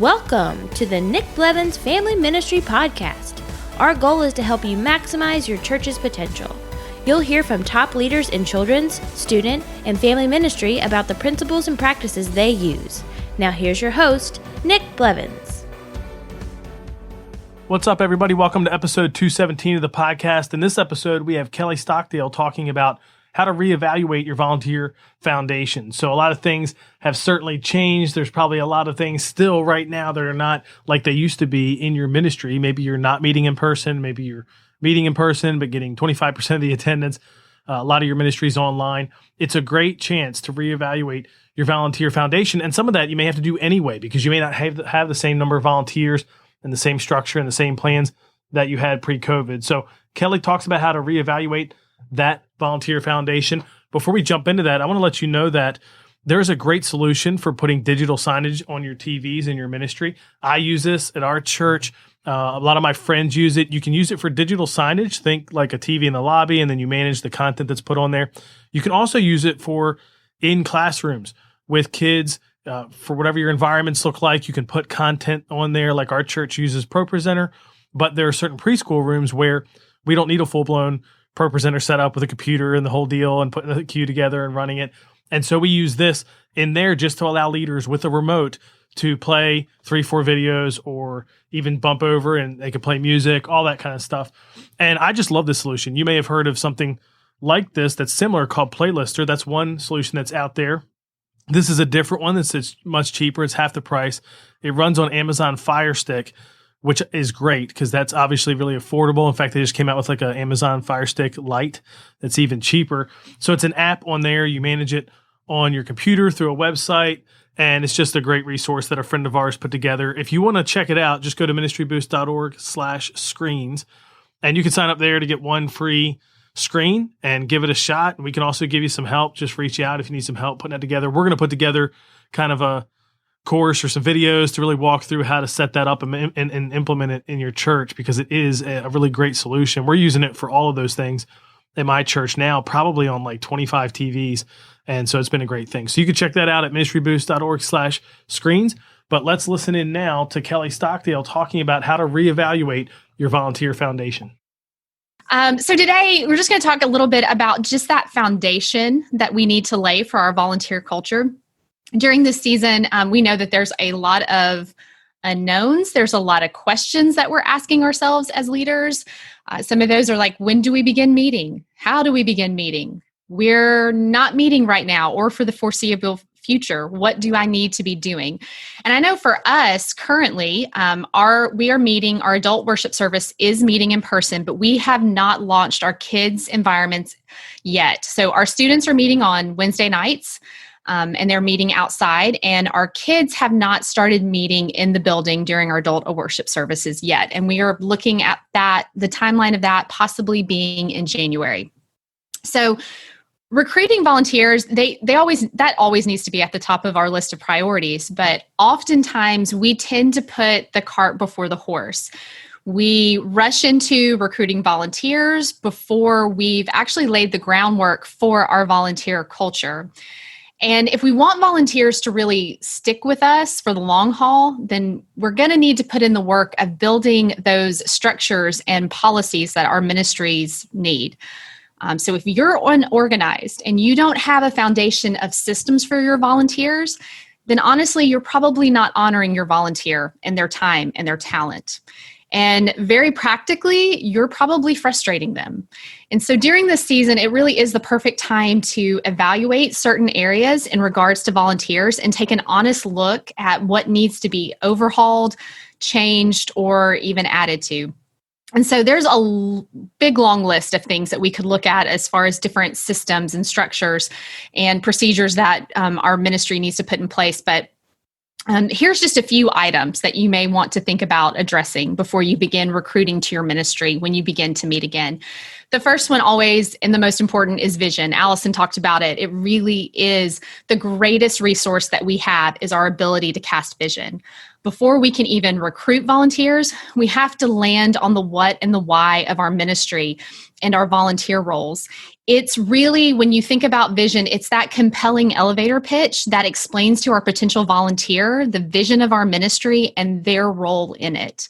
Welcome to the Nick Blevins Family Ministry Podcast. Our goal is to help you maximize your church's potential. You'll hear from top leaders in children's, student, and family ministry about the principles and practices they use. Now here's your host, Nick Blevins. What's up, everybody? Welcome to episode 217 of the podcast. In this episode, we have Kelly Stockdale talking about how to reevaluate your volunteer foundation. So a lot of things have certainly changed. There's probably a lot of things still right now that are not like they used to be in your ministry. Maybe you're not meeting in person. Maybe you're meeting in person, but getting 25% of the attendance. A lot of your ministry is online. It's a great chance to reevaluate your volunteer foundation. And some of that you may have to do anyway, because you may not have the same number of volunteers and the same structure and the same plans that you had pre-COVID. So Kelly talks about how to reevaluate that volunteer foundation. Before we jump into that, I want to let you know that there's a great solution for putting digital signage on your TVs in your ministry. I use this at our church. A lot of my friends use it. You can use it for digital signage. Think like a TV in the lobby, and then you manage the content that's put on there. You can also use it for in classrooms with kids. For whatever your environments look like, you can put content on there. Like our church uses ProPresenter, but there are certain preschool rooms where we don't need a full-blown ProPresenter set up with a computer and the whole deal and putting the queue together and running it. And so we use this in there just to allow leaders with a remote to play 3-4 videos or even bump over and they can play music, all that kind of stuff. And I just love this solution. You may have heard of something like this that's similar called Playlister. That's one solution that's out there. This is a different one that's much cheaper. It's half the price. It runs on Amazon Fire Stick, which is great because that's obviously really affordable. In fact, they just came out with like an Amazon Fire Stick Lite that's even cheaper. So it's an app on there. You manage it on your computer through a website, and it's just a great resource that a friend of ours put together. If you want to check it out, just go to ministryboost.org/screens, and you can sign up there to get one free screen and give it a shot. And we can also give you some help. Just reach out if you need some help putting that together. We're going to put together kind of a course or some videos to really walk through how to set that up and implement it in your church, because it is a really great solution. We're using it for all of those things in my church now, probably on like 25 TVs. And so it's been a great thing. So you can check that out at ministryboost.org/screens. But let's listen in now to Kelly Stockdale talking about how to reevaluate your volunteer foundation. So today we're just going to talk a little bit about just that foundation that we need to lay for our volunteer culture. During this season, we know that there's a lot of unknowns. There's a lot of questions that we're asking ourselves as leaders. Some of those are like, when do we begin meeting? How do we begin meeting? We're not meeting right now or for the foreseeable future. What do I need to be doing? And I know for us currently, we are meeting, our adult worship service is meeting in person, but we have not launched our kids' environments yet. So our students are meeting on Wednesday nights. And they're meeting outside, and our kids have not started meeting in the building during our adult worship services yet. And we are looking at that, the timeline of that possibly being in January. So recruiting volunteers, that always needs to be at the top of our list of priorities. But oftentimes we tend to put the cart before the horse. We rush into recruiting volunteers before we've actually laid the groundwork for our volunteer culture. And if we want volunteers to really stick with us for the long haul, then we're going to need to put in the work of building those structures and policies that our ministries need. So if you're unorganized and you don't have a foundation of systems for your volunteers, then honestly, you're probably not honoring your volunteer and their time and their talent. And very practically, you're probably frustrating them. And so during this season, it really is the perfect time to evaluate certain areas in regards to volunteers and take an honest look at what needs to be overhauled, changed, or even added to. And so there's a big, long list of things that we could look at as far as different systems and structures and procedures that our ministry needs to put in place. But here's just a few items that you may want to think about addressing before you begin recruiting to your ministry when you begin to meet again. The first one always, and the most important, is vision. Allison talked about it. It really is the greatest resource that we have is our ability to cast vision. before we can even recruit volunteers, we have to land on the what and the why of our ministry and our volunteer roles. It's really, when you think about vision, it's that compelling elevator pitch that explains to our potential volunteer the vision of our ministry and their role in it.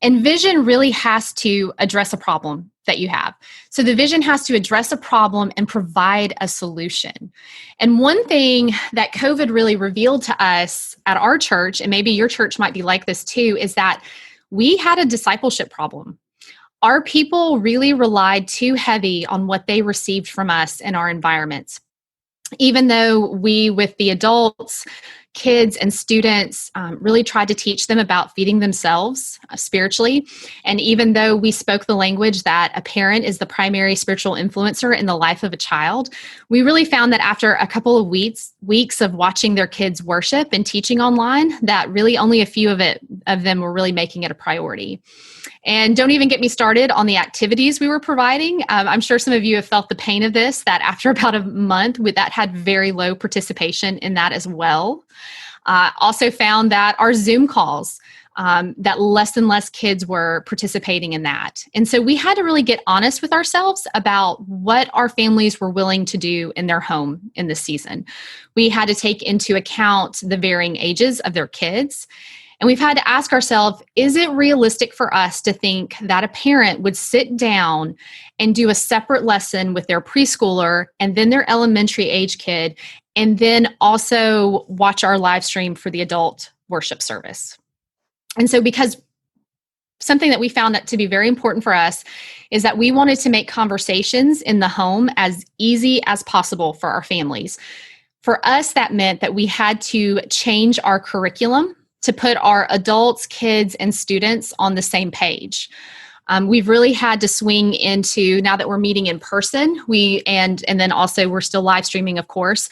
And vision really has to address a problem that you have. So the vision has to address a problem and provide a solution. And one thing that COVID really revealed to us at our church, and maybe your church might be like this too, is that we had a discipleship problem. Our people really relied too heavy on what they received from us in our environments. Even though we, with the adults, kids, and students, really tried to teach them about feeding themselves spiritually. And even though we spoke the language that a parent is the primary spiritual influencer in the life of a child, we really found that after a couple of weeks of watching their kids worship and teaching online, that really only a few of them were really making it a priority. And don't even get me started on the activities we were providing. I'm sure some of you have felt the pain of this, that after about a month, that had very low participation in that as well. Also found that our Zoom calls, that less and less kids were participating in that. And so we had to really get honest with ourselves about what our families were willing to do in their home in this season. We had to take into account the varying ages of their kids. And we've had to ask ourselves, is it realistic for us to think that a parent would sit down and do a separate lesson with their preschooler and then their elementary age kid, and then also watch our live stream for the adult worship service? And so, because something that we found that to be very important for us is that we wanted to make conversations in the home as easy as possible for our families. For us, that meant that we had to change our curriculum to put our adults, kids, and students on the same page. We've really had to swing into, now that we're meeting in person, and then also we're still live streaming, of course,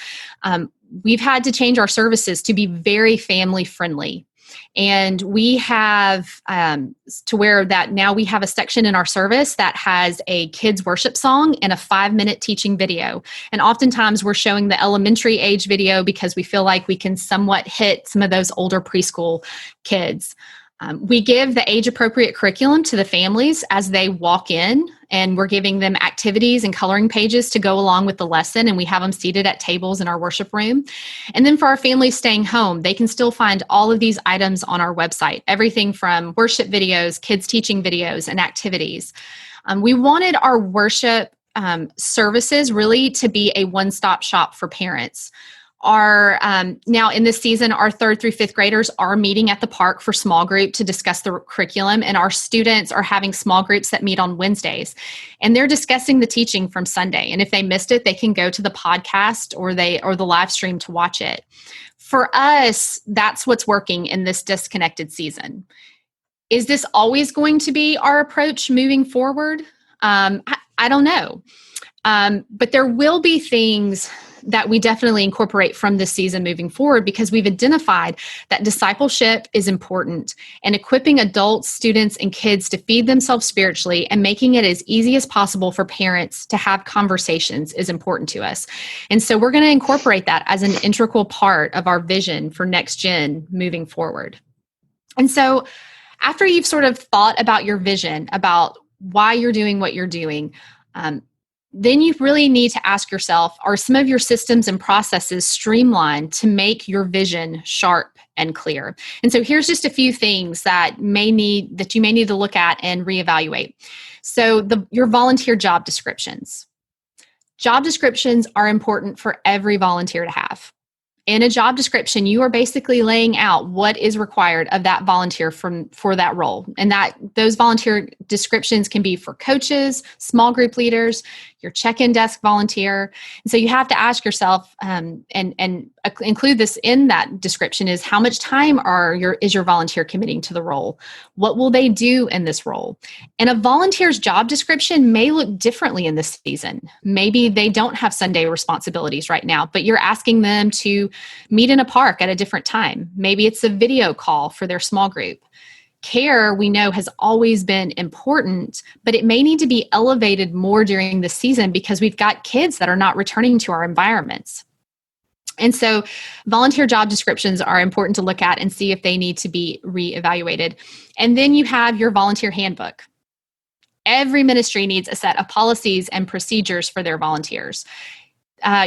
we've had to change our services to be very family friendly. And we have to where that now we have a section in our service that has a kids worship song and a 5-minute teaching video. And oftentimes we're showing the elementary age video because we feel like we can somewhat hit some of those older preschool kids. We give the age-appropriate curriculum to the families as they walk in, and we're giving them activities and coloring pages to go along with the lesson, and we have them seated at tables in our worship room. And then for our families staying home, they can still find all of these items on our website, everything from worship videos, kids teaching videos, and activities. We wanted our worship services really to be a one-stop shop for parents. Now in this season, our 3rd through 5th graders are meeting at the park for small group to discuss the curriculum, and our students are having small groups that meet on Wednesdays, and they're discussing the teaching from Sunday. And if they missed it, they can go to the podcast or the live stream to watch it. For us, that's what's working in this disconnected season. Is this always going to be our approach moving forward? I don't know. But there will be things that we definitely incorporate from this season moving forward, because we've identified that discipleship is important, and equipping adults, students, and kids to feed themselves spiritually and making it as easy as possible for parents to have conversations is important to us. And so we're going to incorporate that as an integral part of our vision for Next Gen moving forward. And so after you've sort of thought about your vision, about why you're doing what you're doing, then you really need to ask yourself, are some of your systems and processes streamlined to make your vision sharp and clear? And so here's just a few things that you may need to look at and reevaluate. So your volunteer job descriptions. Job descriptions are important for every volunteer to have. In a job description, you are basically laying out what is required of that volunteer for that role. And that those volunteer descriptions can be for coaches, small group leaders, your check-in desk volunteer. And so you have to ask yourself, and include this in that description, is how much time is your volunteer committing to the role? What will they do in this role? And a volunteer's job description may look differently in this season. Maybe they don't have Sunday responsibilities right now, but you're asking them to meet in a park at a different time. Maybe it's a video call for their small group. Care, we know, has always been important, but it may need to be elevated more during the season because we've got kids that are not returning to our environments. And so volunteer job descriptions are important to look at and see if they need to be reevaluated. And then you have your volunteer handbook. Every ministry needs a set of policies and procedures for their volunteers.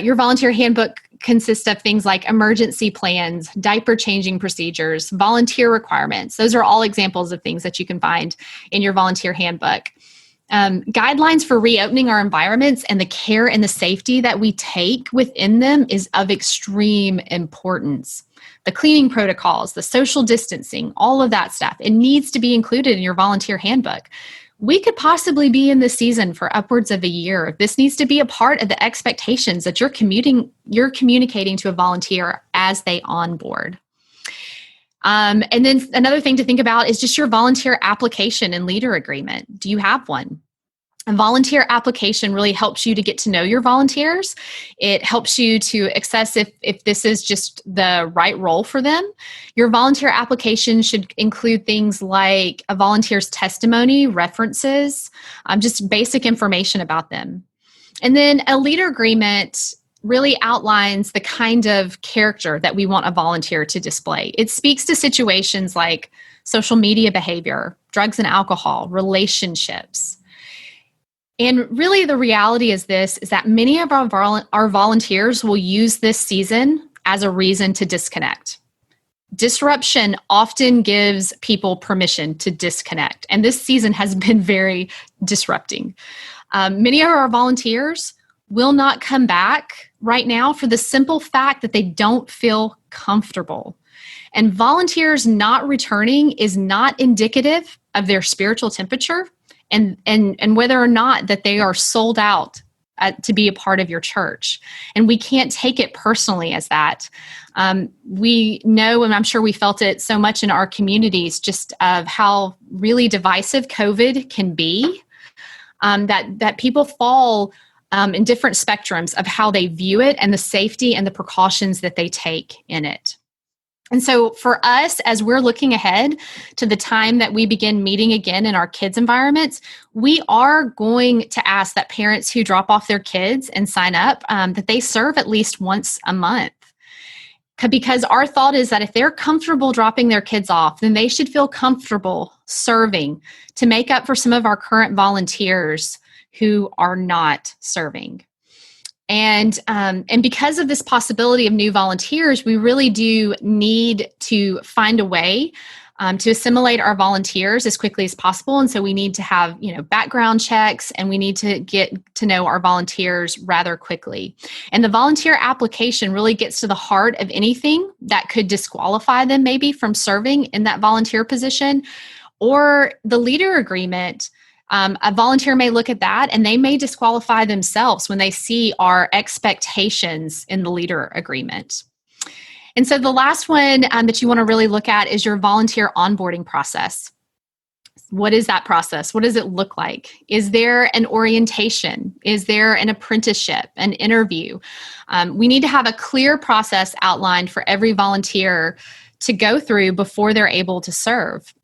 Your volunteer handbook consists of things like emergency plans, diaper changing procedures, volunteer requirements. Those are all examples of things that you can find in your volunteer handbook. Guidelines for reopening our environments and the care and the safety that we take within them is of extreme importance. The cleaning protocols, the social distancing, all of that stuff, it needs to be included in your volunteer handbook. We could possibly be in this season for upwards of a year. This needs to be a part of the expectations that you're communicating to a volunteer as they onboard. And then another thing to think about is just your volunteer application and leader agreement. Do you have one? A volunteer application really helps you to get to know your volunteers. It helps you to assess if this is just the right role for them. Your volunteer application should include things like a volunteer's testimony, references, just basic information about them. And then a leader agreement really outlines the kind of character that we want a volunteer to display. It speaks to situations like social media behavior, drugs and alcohol, relationships. And really the reality is that many of our volunteers will use this season as a reason to disconnect. Disruption often gives people permission to disconnect, and this season has been very disrupting. Many of our volunteers will not come back right now for the simple fact that they don't feel comfortable. And volunteers not returning is not indicative of their spiritual temperature and whether or not that they are sold out to be a part of your church. And we can't take it personally as that. We know, and I'm sure we felt it so much in our communities, just of how really divisive COVID can be, that people fall in different spectrums of how they view it and the safety and the precautions that they take in it. And so for us, as we're looking ahead to the time that we begin meeting again in our kids' environments, we are going to ask that parents who drop off their kids and sign up, that they serve at least once a month. Because our thought is that if they're comfortable dropping their kids off, then they should feel comfortable serving to make up for some of our current volunteers who are not serving. And because of this possibility of new volunteers, we really do need to find a way to assimilate our volunteers as quickly as possible. And so we need to have, background checks, and we need to get to know our volunteers rather quickly. And the volunteer application really gets to the heart of anything that could disqualify them maybe from serving in that volunteer position, or the leader agreement. A volunteer may look at that and they may disqualify themselves when they see our expectations in the leader agreement. And so the last one that you want to really look at is your volunteer onboarding process. What is that process? What does it look like? Is there an orientation? Is there an apprenticeship, an interview? We need to have a clear process outlined for every volunteer to go through before they're able to serve.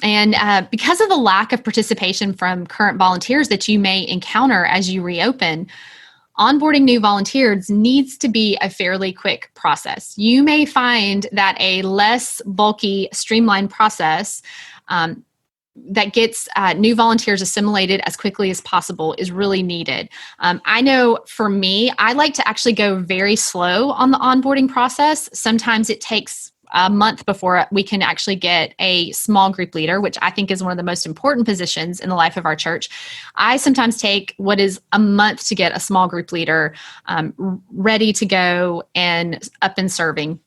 And because of the lack of participation from current volunteers that you may encounter as you reopen, onboarding new volunteers needs to be a fairly quick process. You may find that a less bulky, streamlined process that gets new volunteers assimilated as quickly as possible is really needed. I know for me, I like to actually go very slow on the onboarding process. Sometimes it takes a month before we can actually get a small group leader, which I think is one of the most important positions in the life of our church. I sometimes take what is a month to get a small group leader ready to go and up and serving.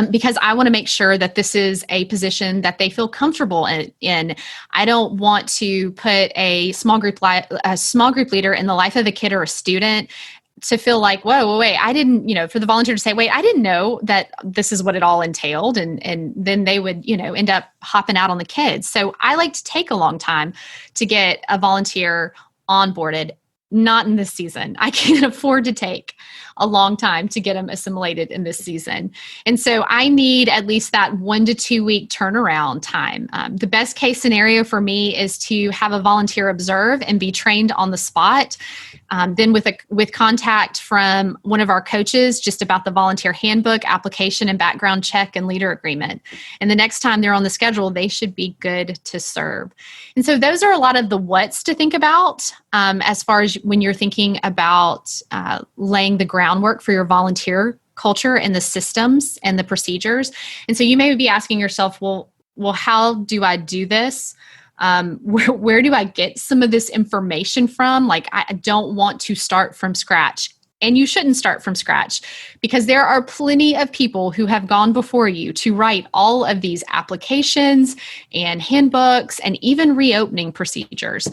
Because I want to make sure that this is a position that they feel comfortable in. I don't want to put a small group leader in the life of a kid or a student to feel like, whoa, wait, I didn't, for the volunteer to say, wait, I didn't know that this is what it all entailed. And then they would, end up hopping out on the kids. So I like to take a long time to get a volunteer onboarded. not in this season. I can't afford to take a long time to get them assimilated in this season. And so I need at least that 1 to 2 week turnaround time. The best case scenario for me is to have a volunteer observe and be trained on the spot. Then with contact from one of our coaches just about the volunteer handbook, application and background check and leader agreement. And the next time they're on the schedule, they should be good to serve. And so those are a lot of the what's to think about as far as when you're thinking about laying the groundwork for your volunteer culture and the systems and the procedures. And so you may be asking yourself, well, how do I do this? Where do I get some of this information from? Like, I don't want to start from scratch. And you shouldn't start from scratch because there are plenty of people who have gone before you to write all of these applications and handbooks and even reopening procedures.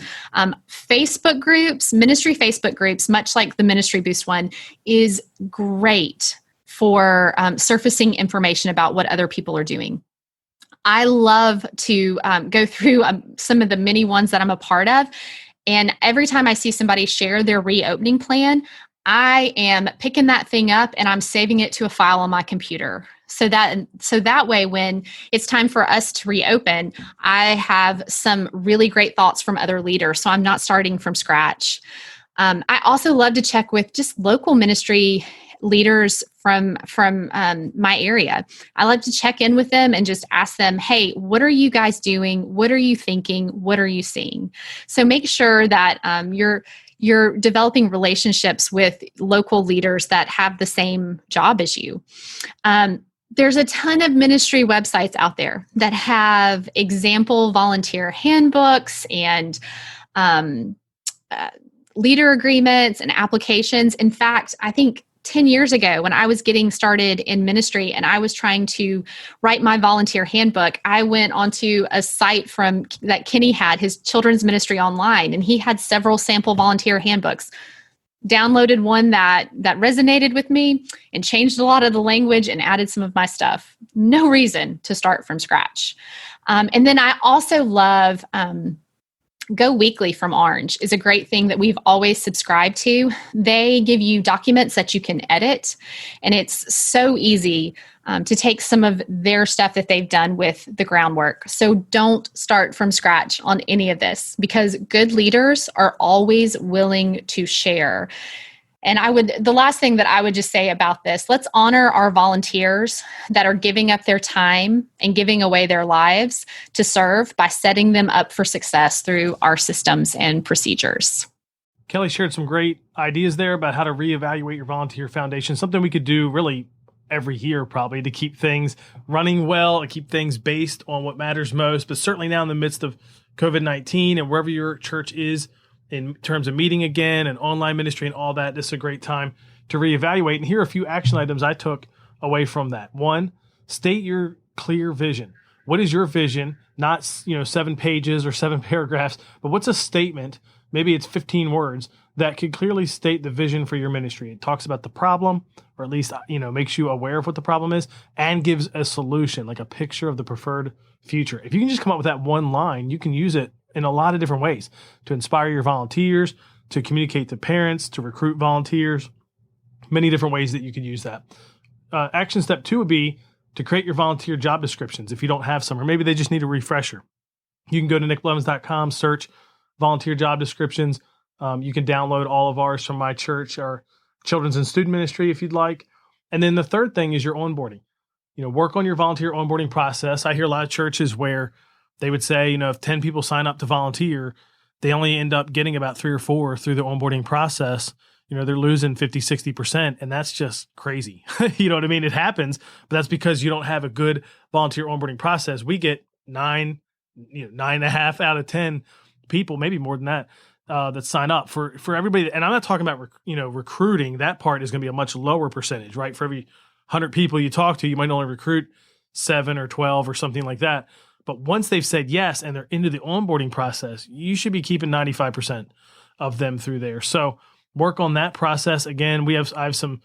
Facebook groups, ministry Facebook groups, much like the Ministry Boost one, is great for surfacing information about what other people are doing. I love to go through some of the many ones that I'm a part of. And every time I see somebody share their reopening plan, I am picking that thing up and I'm saving it to a file on my computer. So that way, when it's time for us to reopen, I have some really great thoughts from other leaders. So I'm not starting from scratch. I also love to check with just local ministry leaders from my area. I like to check in with them and just ask them, hey, what are you guys doing? What are you thinking? What are you seeing? So make sure that you're developing relationships with local leaders that have the same job as you. There's a ton of ministry websites out there that have example volunteer handbooks and leader agreements and applications. In fact, I think 10 years ago when I was getting started in ministry and I was trying to write my volunteer handbook, I went onto a site that Kenny had, his children's ministry online, and he had several sample volunteer handbooks. Downloaded one that resonated with me and changed a lot of the language and added some of my stuff. No reason to start from scratch. And then I also love Go Weekly from Orange is a great thing that we've always subscribed to. They give you documents that you can edit, and it's so easy to take some of their stuff that they've done with the groundwork. So don't start from scratch on any of this because good leaders are always willing to share. And the last thing that I would just say about this, let's honor our volunteers that are giving up their time and giving away their lives to serve by setting them up for success through our systems and procedures. Kelly shared some great ideas there about how to reevaluate your volunteer foundation, something we could do really every year probably to keep things running well and keep things based on what matters most. But certainly now in the midst of COVID-19 and wherever your church is, in terms of meeting again and online ministry and all that, this is a great time to reevaluate. And here are a few action items I took away from that. 1, state your clear vision. What is your vision? Not 7 pages or 7 paragraphs, but what's a statement? Maybe it's 15 words that could clearly state the vision for your ministry. It talks about the problem, or at least makes you aware of what the problem is, and gives a solution, like a picture of the preferred future. If you can just come up with that one line, you can use it in a lot of different ways to inspire your volunteers, to communicate to parents, to recruit volunteers, many different ways that you could use that. Action step 2 would be to create your volunteer job descriptions if you don't have some, or maybe they just need a refresher. You can go to nickblevins.com, search volunteer job descriptions. You can download all of ours from my church, our children's and student ministry if you'd like. And then the third thing is your onboarding. Work on your volunteer onboarding process. I hear a lot of churches where they would say, if 10 people sign up to volunteer, they only end up getting about 3 or 4 through the onboarding process. They're losing 50, 60%, and that's just crazy. You know what I mean? It happens, but that's because you don't have a good volunteer onboarding process. We get 9.5 out of 10 people, maybe more than that, that sign up for everybody. And I'm not talking about, recruiting. That part is going to be a much lower percentage, right? For every 100 people you talk to, you might only recruit 7 or 12 or something like that. But once they've said yes and they're into the onboarding process, you should be keeping 95% of them through there. So work on that process. Again, I have some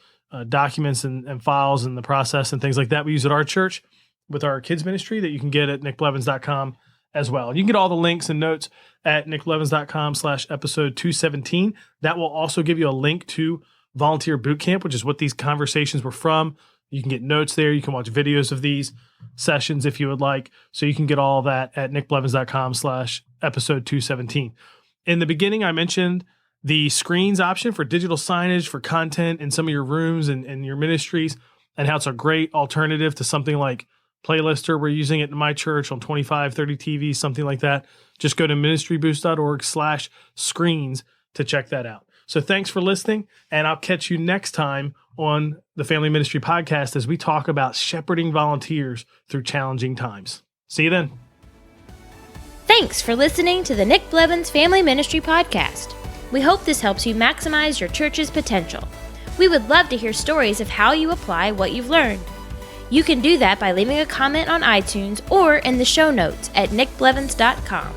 documents and files in the process and things like that we use at our church with our kids ministry that you can get at nickblevins.com as well. You can get all the links and notes at nickblevins.com/episode 217. That will also give you a link to Volunteer Bootcamp, which is what these conversations were from. You can get notes there. You can watch videos of these sessions if you would like. So you can get all of that at nickblevins.com/episode 217. In the beginning, I mentioned the screens option for digital signage for content in some of your rooms and your ministries, and how it's a great alternative to something like Playlister. We're using it in my church on 25, 30 TVs, something like that. Just go to ministryboost.org/screens to check that out. So thanks for listening, and I'll catch you next time on the Family Ministry Podcast as we talk about shepherding volunteers through challenging times. See you then. Thanks for listening to the Nick Blevins Family Ministry Podcast. We hope this helps you maximize your church's potential. We would love to hear stories of how you apply what you've learned. You can do that by leaving a comment on iTunes or in the show notes at nickblevins.com.